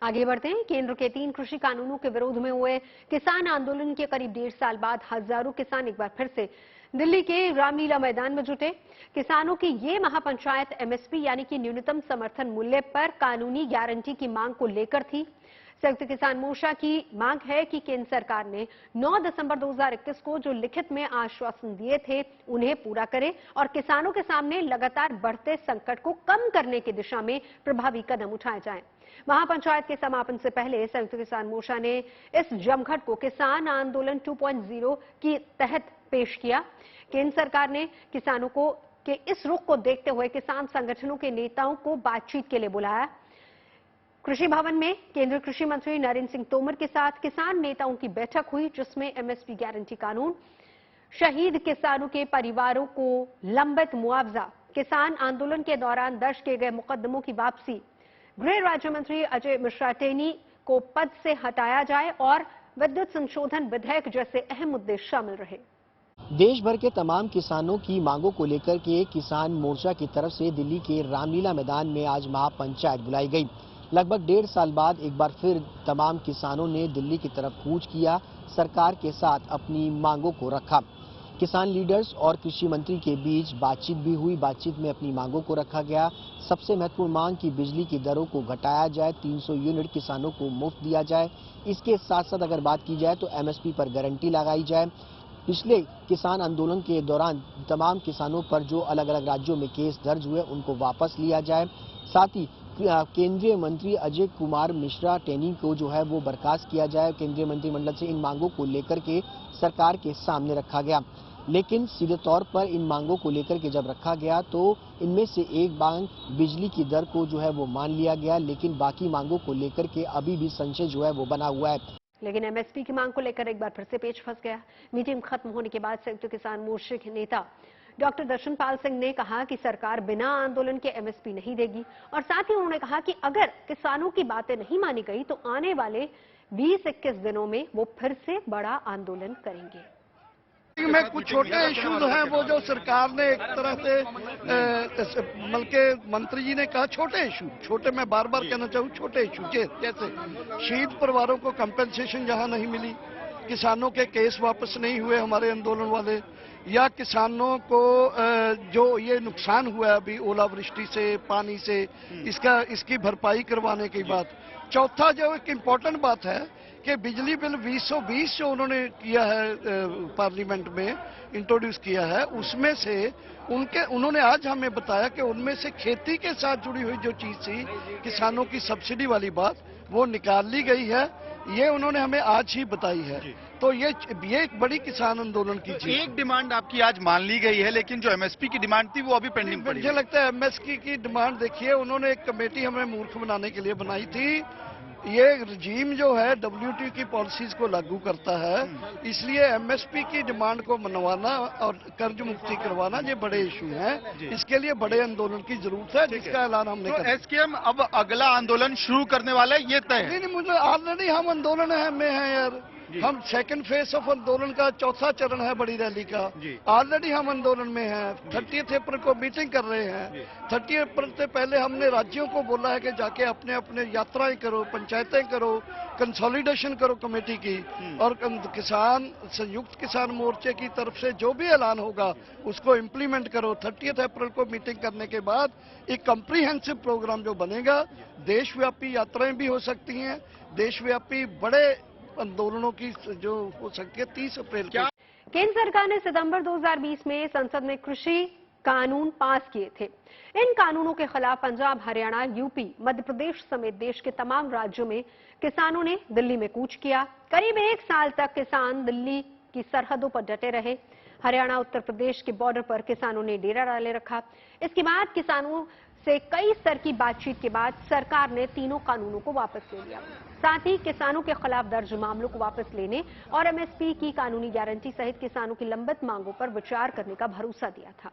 आगे बढ़ते हैं। केंद्र के 3 कृषि कानूनों के विरोध में हुए किसान आंदोलन के करीब 1.5 साल बाद हजारों किसान एक बार फिर से दिल्ली के रामलीला मैदान में जुटे। किसानों की ये महापंचायत एमएसपी यानी कि न्यूनतम समर्थन मूल्य पर कानूनी गारंटी की मांग को लेकर थी। संयुक्त किसान मोर्चा की मांग है कि केंद्र सरकार ने 9 दिसंबर 2021 को जो लिखित में आश्वासन दिए थे उन्हें पूरा करे और किसानों के सामने लगातार बढ़ते संकट को कम करने की दिशा में प्रभावी कदम उठाए जाएं। महापंचायत के समापन से पहले संयुक्त किसान मोर्चा ने इस जमघट को किसान आंदोलन 2.0 के तहत पेश किया। केंद्र सरकार ने किसानों को के इस रुख को देखते हुए किसान संगठनों के नेताओं को बातचीत के लिए बुलाया। कृषि भवन में केंद्रीय कृषि मंत्री नरेंद्र सिंह तोमर के साथ किसान नेताओं की बैठक हुई, जिसमें एमएसपी गारंटी कानून, शहीद किसानों के परिवारों को लंबित मुआवजा, किसान आंदोलन के दौरान दर्ज किए गए मुकदमों की वापसी, गृह राज्य मंत्री अजय मिश्रा टेनी को पद से हटाया जाए और विद्युत संशोधन विधेयक जैसे अहम मुद्दे शामिल रहे। देश भर के तमाम किसानों की मांगों को लेकर के किसान मोर्चा की तरफ से दिल्ली के रामलीला मैदान में आज महापंचायत बुलाई गई। लगभग 1.5 साल बाद एक बार फिर तमाम किसानों ने दिल्ली की तरफ कूच किया, सरकार के साथ अपनी मांगों को रखा। किसान लीडर्स और कृषि मंत्री के बीच बातचीत भी हुई। बातचीत में अपनी मांगों को रखा गया। सबसे महत्वपूर्ण मांग कि बिजली की दरों को घटाया जाए, 300 यूनिट किसानों को मुफ्त दिया जाए। इसके साथ साथ अगर बात की जाए तो एमएसपी पर गारंटी लगाई जाए। पिछले किसान आंदोलन के दौरान तमाम किसानों पर जो अलग अलग राज्यों में केस दर्ज हुए उनको वापस लिया जाए। साथ ही केंद्रीय मंत्री अजय कुमार मिश्रा टेनी को जो है वो बर्खास्त किया जाए। केंद्रीय मंत्रिमंडल से इन मांगों को लेकर के सरकार के सामने रखा गया, लेकिन सीधे तौर पर इन मांगों को लेकर के जब रखा गया तो इनमें से एक मांग बिजली की दर को जो है वो मान लिया गया, लेकिन बाकी मांगों को लेकर के अभी भी संशय जो है वो बना हुआ है। लेकिन एमएसपी की मांग को लेकर एक बार फिर से पेच फंस गया। मीटिंग खत्म होने के बाद संयुक्त किसान मोर्चे के नेता डॉक्टर दर्शनपाल सिंह ने कहा कि सरकार बिना आंदोलन के एमएसपी नहीं देगी और साथ ही उन्होंने कहा कि अगर किसानों की बातें नहीं मानी गई तो आने वाले 20-21 दिनों में वो फिर से बड़ा आंदोलन करेंगे। में कुछ छोटे इश्यूज हैं वो जो सरकार ने एक तरह से बल्कि मंत्री जी ने कहा छोटे इशू, छोटे मैं बार बार कहना चाहूँ छोटे इशू जैसे शहीद परिवारों को कंपेंसेशन जहां नहीं मिली, किसानों के केस वापस नहीं हुए हमारे आंदोलन वाले, या किसानों को जो ये नुकसान हुआ अभी ओलावृष्टि से पानी से इसकी भरपाई करवाने की बात। चौथा जो एक इम्पोर्टेंट बात है कि बिजली बिल 2020 जो उन्होंने किया है पार्लियामेंट में इंट्रोड्यूस किया है, उसमें से उन्होंने आज हमें बताया कि उनमें से खेती के साथ जुड़ी हुई जो चीज थी किसानों की सब्सिडी वाली बात वो निकाल ली गई है। ये उन्होंने हमें आज ही बताई है। तो ये एक बड़ी किसान आंदोलन की चीज। एक डिमांड आपकी आज मान ली गई है, लेकिन जो एमएसपी की डिमांड थी वो अभी पेंडिंग पड़ी है। मुझे लगता है एमएसपी की डिमांड देखिए, उन्होंने एक कमेटी हमें मूर्ख बनाने के लिए बनाई थी। ये रजीम जो है डब्ल्यूटीओ की पॉलिसीज को लागू करता है, इसलिए एमएसपी की डिमांड को मनवाना और कर्ज मुक्ति करवाना ये बड़े इशू हैं। इसके लिए बड़े आंदोलन की जरूरत है, जिसका ऐलान हमने तो एसकेएम अब अगला आंदोलन शुरू करने वाला है, ये तय है? नहीं, मुझे ऑलरेडी हम आंदोलन में हैं यार। हम सेकंड फेज ऑफ आंदोलन का चौथा चरण है बड़ी रैली का। ऑलरेडी हम आंदोलन में हैं। 30 अप्रैल को मीटिंग कर रहे हैं। 30 अप्रैल से पहले हमने राज्यों को बोला है कि जाके अपने अपने यात्राएं करो, पंचायतें करो, कंसोलिडेशन करो कमेटी की, और किसान संयुक्त किसान मोर्चे की तरफ से जो भी ऐलान होगा उसको इम्प्लीमेंट करो। 30 अप्रैल को मीटिंग करने के बाद एक कम्प्रीहेंसिव प्रोग्राम जो बनेगा, देशव्यापी यात्राएं भी हो सकती हैं, देशव्यापी बड़े आंदोलनों की जो हो सकती है 30 अप्रैल को। केंद्र सरकार ने सितंबर 2020 में संसद में कृषि कानून पास किए थे। इन कानूनों के खिलाफ पंजाब, हरियाणा, यूपी, मध्य प्रदेश समेत देश के तमाम राज्यों में किसानों ने दिल्ली में कूच किया। करीब 1 साल तक किसान दिल्ली की सरहदों पर डटे रहे। हरियाणा, उत्तर प्रदेश के बॉर्डर पर किसानों ने डेरा डाले रखा। इसके बाद किसानों से कई स्तर की बातचीत के बाद सरकार ने तीनों कानूनों को वापस ले लिया। साथ ही किसानों के खिलाफ दर्ज मामलों को वापस लेने और एमएसपी की कानूनी गारंटी सहित किसानों की लंबित मांगों पर विचार करने का भरोसा दिया था।